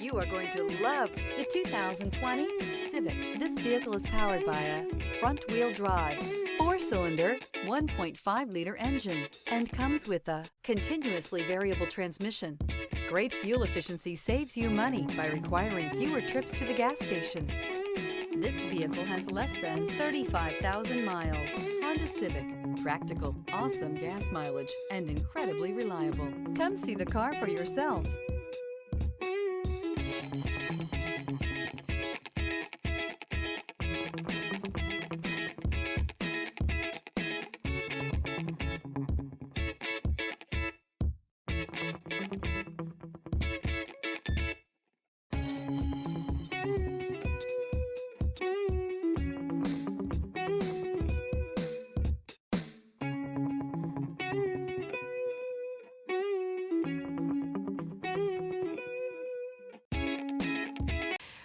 You are going to love the 2020 Civic. This vehicle is powered by a front-wheel drive, 4-cylinder, 1.5-liter engine, and comes with a continuously variable transmission. Great fuel efficiency saves you money by requiring fewer trips to the gas station. This vehicle has less than 35,000 miles. Honda Civic. Practical, awesome gas mileage, and incredibly reliable. Come see the car for yourself.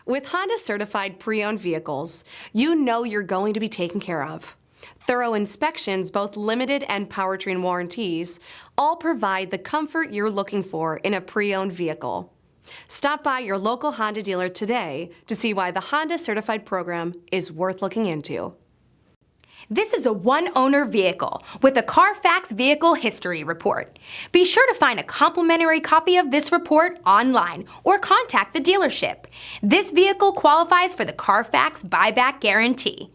With Honda Certified Pre-Owned Vehicles, you know you're going to be taken care of. Thorough inspections, both limited and powertrain warranties, all provide the comfort you're looking for in a pre-owned vehicle. Stop by your local Honda dealer today to see why the Honda Certified program is worth looking into. This is a one-owner vehicle with a Carfax Vehicle History Report. Be sure to find a complimentary copy of this report online or contact the dealership. This vehicle qualifies for the Carfax Buyback Guarantee.